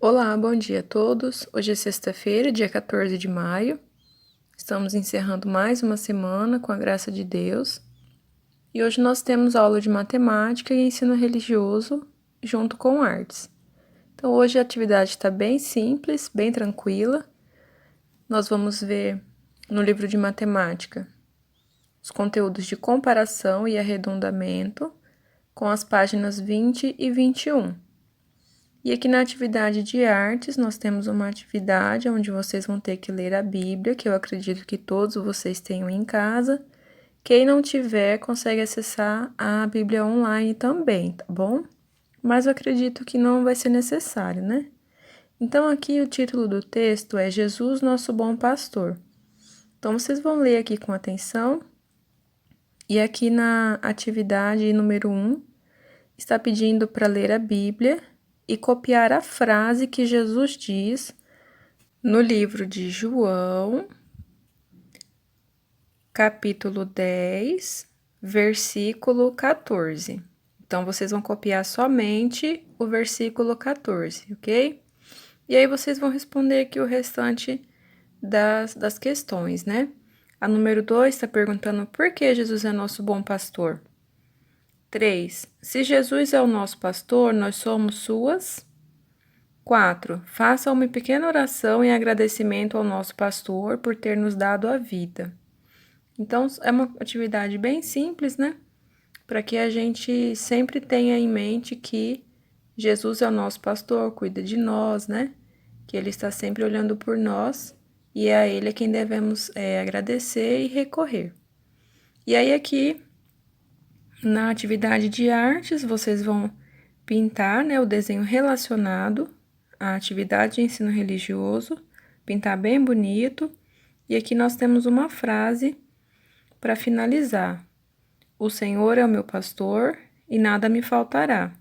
Olá, bom dia a todos. Hoje é sexta-feira, dia 14 de maio. Estamos encerrando mais uma semana com a graça de Deus. E hoje nós temos aula de matemática e ensino religioso junto com artes. Então hoje a atividade está bem simples, bem tranquila. Nós vamos ver no livro de matemática os conteúdos de comparação e arredondamento com as páginas 20 e 21. E aqui na atividade de artes, nós temos uma atividade onde vocês vão ter que ler a Bíblia, que eu acredito que todos vocês tenham em casa. Quem não tiver, consegue acessar a Bíblia online também, tá bom? Mas eu acredito que não vai ser necessário, né? Então, aqui o título do texto é Jesus, nosso bom pastor. Então, vocês vão ler aqui com atenção. E aqui na atividade número 1, está pedindo para ler a Bíblia e copiar a frase que Jesus diz no livro de João, capítulo 10, versículo 14. Então, vocês vão copiar somente o versículo 14, ok? E aí, vocês vão responder aqui o restante das questões, né? A número 2 está perguntando por que Jesus é nosso bom pastor. 3. Se Jesus é o nosso pastor, nós somos suas. 4. Faça uma pequena oração em agradecimento ao nosso pastor por ter nos dado a vida. Então, é uma atividade bem simples, né? Para que a gente sempre tenha em mente que Jesus é o nosso pastor, cuida de nós, né? Que ele está sempre olhando por nós e é a ele a quem devemos agradecer e recorrer. E aí, aqui na atividade de artes, vocês vão pintar, né, o desenho relacionado à atividade de ensino religioso, pintar bem bonito. E aqui nós temos uma frase para finalizar. O Senhor é o meu pastor e nada me faltará.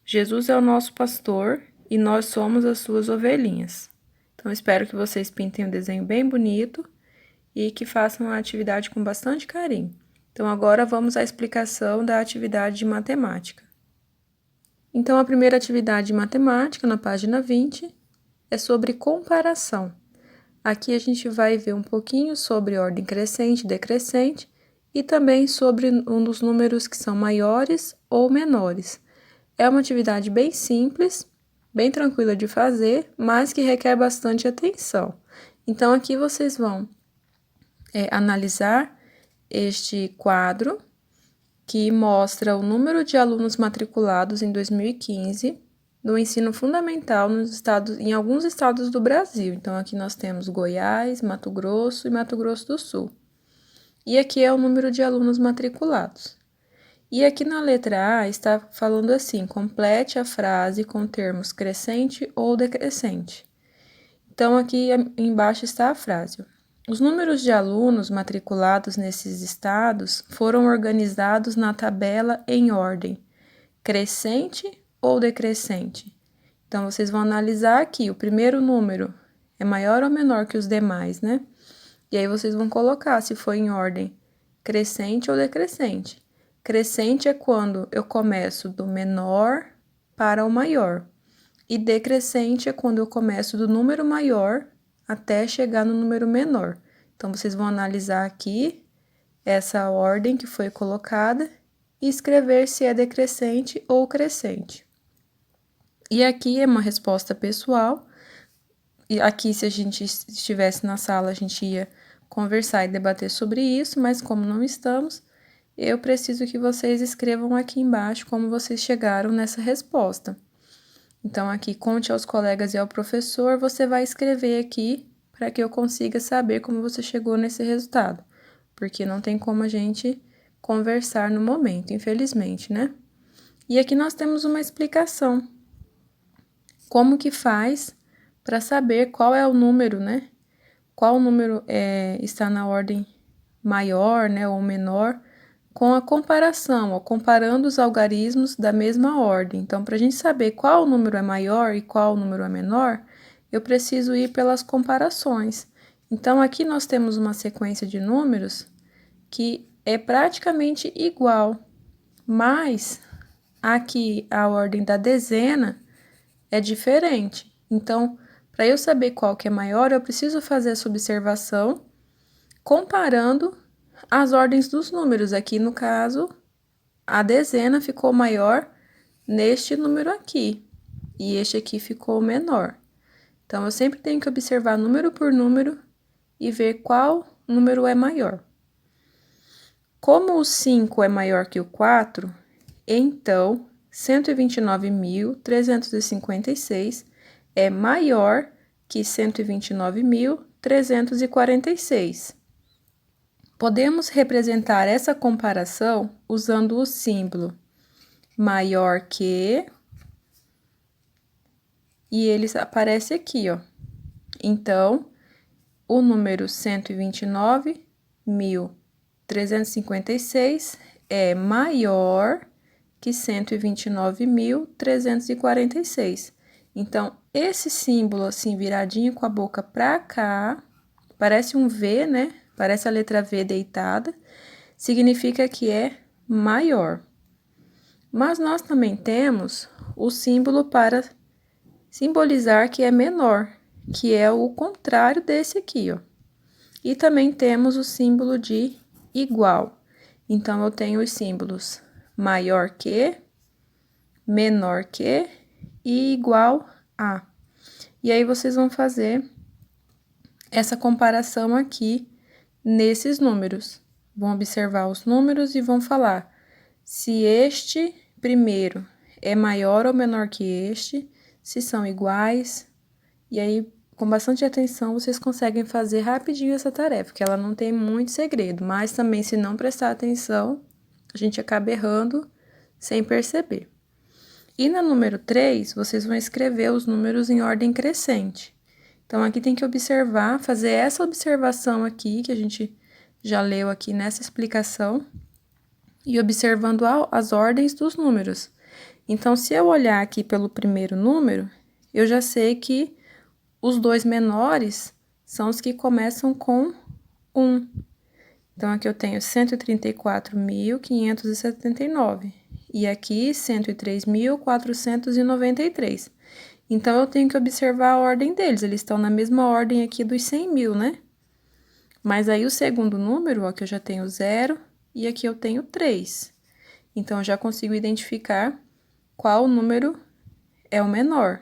Jesus é o nosso pastor e nós somos as suas ovelhinhas. Então, espero que vocês pintem um desenho bem bonito e que façam a atividade com bastante carinho. Então, agora vamos à explicação da atividade de matemática. Então, a primeira atividade de matemática, na página 20, é sobre comparação. Aqui a gente vai ver um pouquinho sobre ordem crescente e decrescente e também sobre um dos números que são maiores ou menores. É uma atividade bem simples, bem tranquila de fazer, mas que requer bastante atenção. Então, aqui vocês vão analisar este quadro que mostra o número de alunos matriculados em 2015 no ensino fundamental em alguns estados do Brasil. Então, aqui nós temos Goiás, Mato Grosso e Mato Grosso do Sul. E aqui é o número de alunos matriculados. E aqui na letra A está falando assim: complete a frase com termos crescente ou decrescente. Então, aqui embaixo está a frase. Os números de alunos matriculados nesses estados foram organizados na tabela em ordem crescente ou decrescente. Então, vocês vão analisar aqui, o primeiro número é maior ou menor que os demais, né? E aí vocês vão colocar se foi em ordem crescente ou decrescente. Crescente é quando eu começo do menor para o maior. E decrescente é quando eu começo do número maior até chegar no número menor. Então, vocês vão analisar aqui essa ordem que foi colocada e escrever se é decrescente ou crescente. E aqui é uma resposta pessoal. E aqui, se a gente estivesse na sala, a gente ia conversar e debater sobre isso, mas como não estamos, eu preciso que vocês escrevam aqui embaixo como vocês chegaram nessa resposta. Então, aqui, conte aos colegas e ao professor, você vai escrever aqui para que eu consiga saber como você chegou nesse resultado, porque não tem como a gente conversar no momento, infelizmente, né? E aqui nós temos uma explicação. Como que faz para saber qual é o número, né? Qual número está na ordem maior, né, ou menor, com a comparação, ou comparando os algarismos da mesma ordem. Então, para a gente saber qual número é maior e qual número é menor, eu preciso ir pelas comparações. Então, aqui nós temos uma sequência de números que é praticamente igual, mas aqui a ordem da dezena é diferente. Então, para eu saber qual que é maior, eu preciso fazer essa observação comparando as ordens dos números. Aqui, no caso, a dezena ficou maior neste número aqui, e este aqui ficou menor. Então, eu sempre tenho que observar número por número e ver qual número é maior. Como o 5 é maior que o 4, então 129.356 é maior que 129.346. Podemos representar essa comparação usando o símbolo maior que, e ele aparece aqui, ó. Então, o número 129.356 é maior que 129.346. Então, esse símbolo assim, viradinho com a boca pra cá, parece um V, né? Parece a letra V deitada, significa que é maior. Mas nós também temos o símbolo para simbolizar que é menor, que é o contrário desse aqui, ó. E também temos o símbolo de igual. Então, eu tenho os símbolos maior que, menor que e igual a. E aí, vocês vão fazer essa comparação aqui nesses números. Vão observar os números e vão falar se este primeiro é maior ou menor que este, se são iguais. E aí, com bastante atenção, vocês conseguem fazer rapidinho essa tarefa, porque ela não tem muito segredo, mas também, se não prestar atenção, a gente acaba errando sem perceber. E na número 3, vocês vão escrever os números em ordem crescente. Então, aqui tem que observar, fazer essa observação aqui, que a gente já leu aqui nessa explicação, e observando as ordens dos números. Então, se eu olhar aqui pelo primeiro número, eu já sei que os dois menores são os que começam com 1. Então, aqui eu tenho 134.579 e aqui 103.493. Então, eu tenho que observar a ordem deles, eles estão na mesma ordem aqui dos 100.000, né? Mas aí, o segundo número, ó, que eu já tenho 0 e aqui eu tenho 3. Então, eu já consigo identificar qual número é o menor.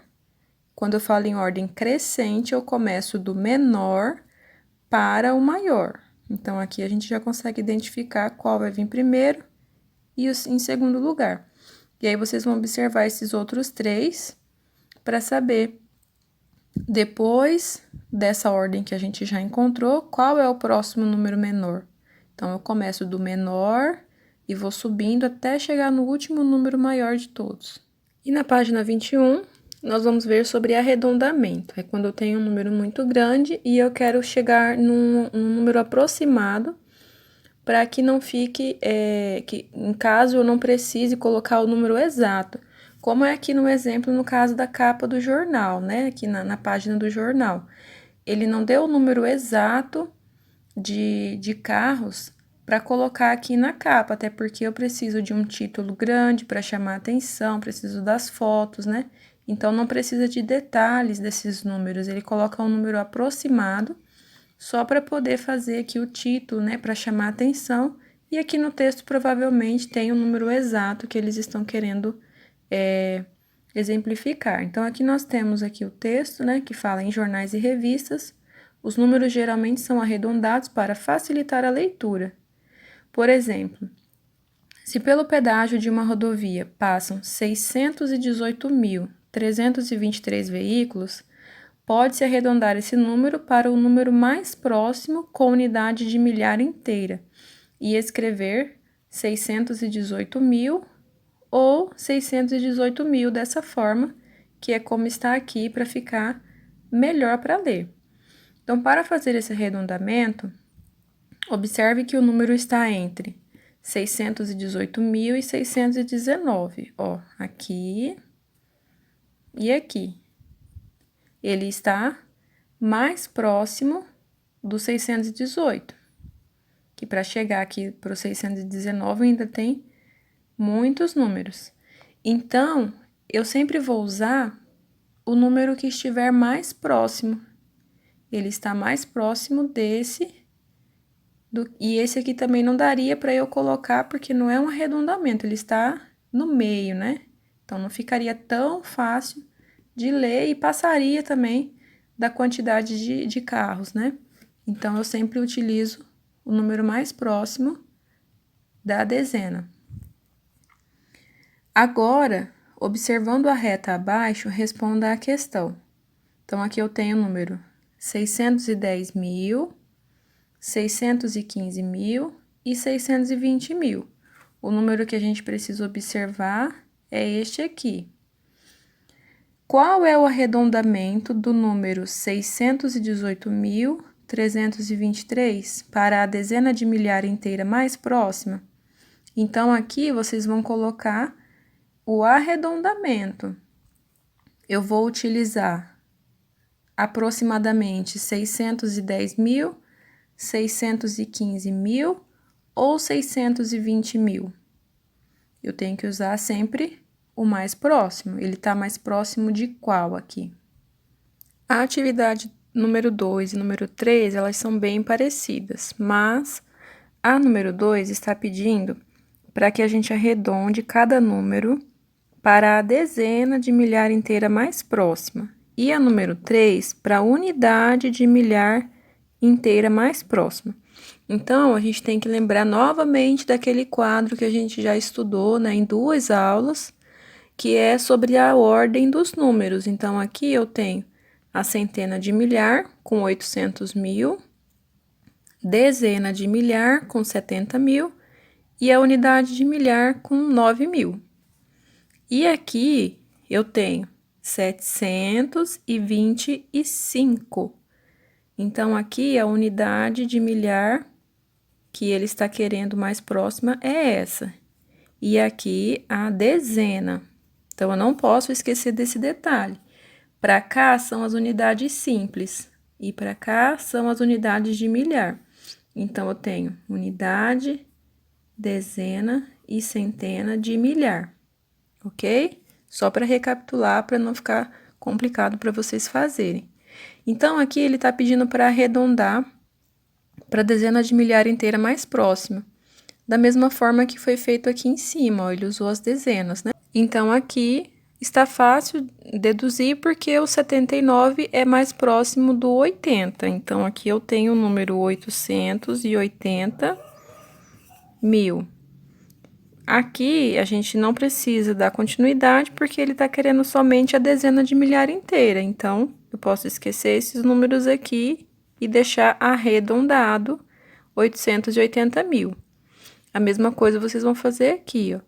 Quando eu falo em ordem crescente, eu começo do menor para o maior. Então, aqui a gente já consegue identificar qual vai vir primeiro e em segundo lugar. E aí, vocês vão observar esses outros 3 para saber, depois dessa ordem que a gente já encontrou, qual é o próximo número menor. Então, eu começo do menor e vou subindo até chegar no último número maior de todos. E na página 21, nós vamos ver sobre arredondamento. É quando eu tenho um número muito grande e eu quero chegar num número aproximado, para que não fique, que em caso eu não precise colocar o número exato. Como é aqui no exemplo, no caso da capa do jornal, né? Aqui na página do jornal. Ele não deu o número exato de carros para colocar aqui na capa, até porque eu preciso de um título grande para chamar atenção, preciso das fotos, né? Então, não precisa de detalhes desses números, ele coloca um número aproximado, só para poder fazer aqui o título, né, para chamar atenção, e aqui no texto provavelmente tem o número exato que eles estão querendo exemplificar. Então, aqui nós temos aqui o texto, né, que fala em jornais e revistas. Os números geralmente são arredondados para facilitar a leitura. Por exemplo, se pelo pedágio de uma rodovia passam 618.323 veículos, pode-se arredondar esse número para o número mais próximo com unidade de milhar inteira e escrever 618.000 ou 618.000 dessa forma, que é como está aqui para ficar melhor para ler. Então, para fazer esse arredondamento, observe que o número está entre 618.000 e 619, ó, aqui e aqui. Ele está mais próximo do 618, que para chegar aqui para o 619 ainda tem muitos números. Então, eu sempre vou usar o número que estiver mais próximo. Ele está mais próximo desse, e esse aqui também não daria para eu colocar, porque não é um arredondamento, ele está no meio, né? Então, não ficaria tão fácil de ler e passaria também da quantidade de carros, né? Então, eu sempre utilizo o número mais próximo da dezena. Agora, observando a reta abaixo, responda à questão. Então, aqui eu tenho o número 610.000, 615.000 e 620.000. O número que a gente precisa observar é este aqui. Qual é o arredondamento do número 618.323 para a dezena de milhar inteira mais próxima? Então, aqui vocês vão colocar o arredondamento. Eu vou utilizar aproximadamente 610.000, 615.000 ou 620.000. Eu tenho que usar sempre o mais próximo. Ele está mais próximo de qual aqui? A atividade número 2 e número 3, elas são bem parecidas, mas a número 2 está pedindo para que a gente arredonde cada número para a dezena de milhar inteira mais próxima. E a número 3 para a unidade de milhar inteira mais próxima. Então, a gente tem que lembrar novamente daquele quadro que a gente já estudou, né, em 2 aulas, que é sobre a ordem dos números. Então, aqui eu tenho a centena de milhar com 800.000, dezena de milhar com 70.000 e a unidade de milhar com 9.000. E aqui eu tenho 725. Então, aqui a unidade de milhar que ele está querendo mais próxima é essa. E aqui a dezena. Então, eu não posso esquecer desse detalhe. Para cá são as unidades simples e para cá são as unidades de milhar. Então, eu tenho unidade, dezena e centena de milhar, ok? Só para recapitular, para não ficar complicado para vocês fazerem. Então, aqui ele está pedindo para arredondar para a dezena de milhar inteira mais próxima. Da mesma forma que foi feito aqui em cima, ó, ele usou as dezenas, né? Então, aqui está fácil deduzir porque o 79 é mais próximo do 80. Então, aqui eu tenho o número 880.000. Aqui, a gente não precisa dar continuidade porque ele está querendo somente a dezena de milhar inteira. Então, eu posso esquecer esses números aqui e deixar arredondado 880.000. A mesma coisa vocês vão fazer aqui, ó.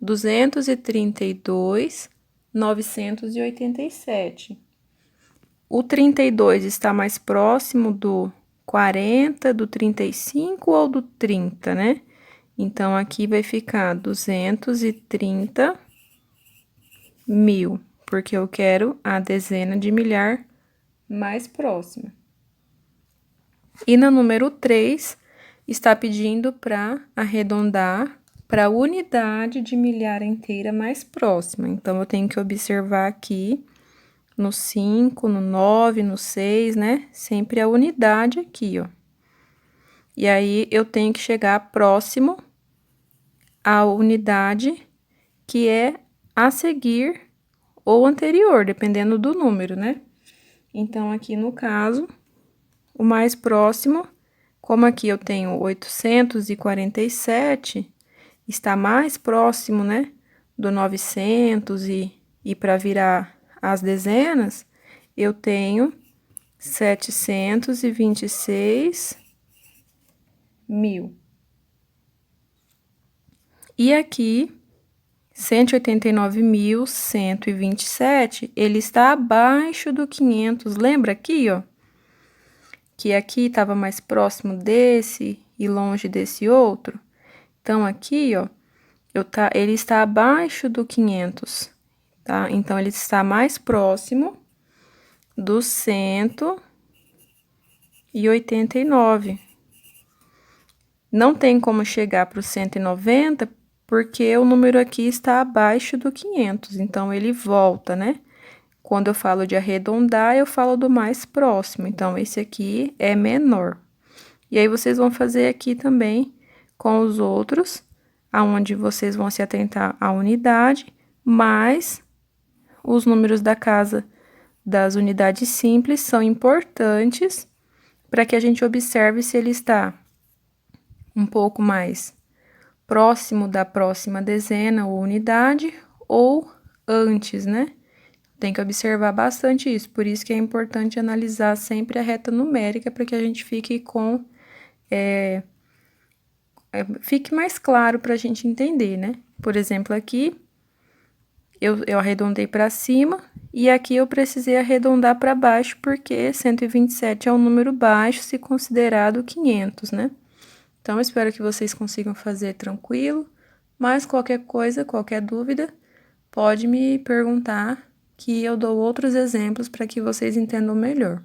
232.987. O 32 está mais próximo do 40, do 35 ou do 30, né? Então, aqui vai ficar 230.000, porque eu quero a dezena de milhar mais próxima. E na número 3, está pedindo para arredondar para a unidade de milhar inteira mais próxima. Então, eu tenho que observar aqui no 5, no 9, no 6, né? Sempre a unidade aqui, ó. E aí, eu tenho que chegar próximo à unidade que é a seguir ou anterior, dependendo do número, né? Então, aqui no caso, o mais próximo, como aqui eu tenho 847, está mais próximo, né, do 900 e para virar as dezenas, eu tenho 726.000. E aqui, 189.127, ele está abaixo do 500. Lembra aqui, ó? Que aqui estava mais próximo desse e longe desse outro. Então, aqui, ó, ele está abaixo do 500, tá? Então, ele está mais próximo do 189. Não tem como chegar para o 190, porque o número aqui está abaixo do 500. Então, ele volta, né? Quando eu falo de arredondar, eu falo do mais próximo. Então, esse aqui é menor. E aí, vocês vão fazer aqui também com os outros, aonde vocês vão se atentar à unidade, mas os números da casa das unidades simples são importantes para que a gente observe se ele está um pouco mais próximo da próxima dezena ou unidade ou antes, né? Tem que observar bastante isso, por isso que é importante analisar sempre a reta numérica para que a gente fique com fique mais claro para a gente entender, né? Por exemplo, aqui eu arredondei para cima e aqui eu precisei arredondar para baixo porque 127 é um número baixo se considerado 500, né? Então, eu espero que vocês consigam fazer tranquilo, mas qualquer coisa, qualquer dúvida, pode me perguntar que eu dou outros exemplos para que vocês entendam melhor.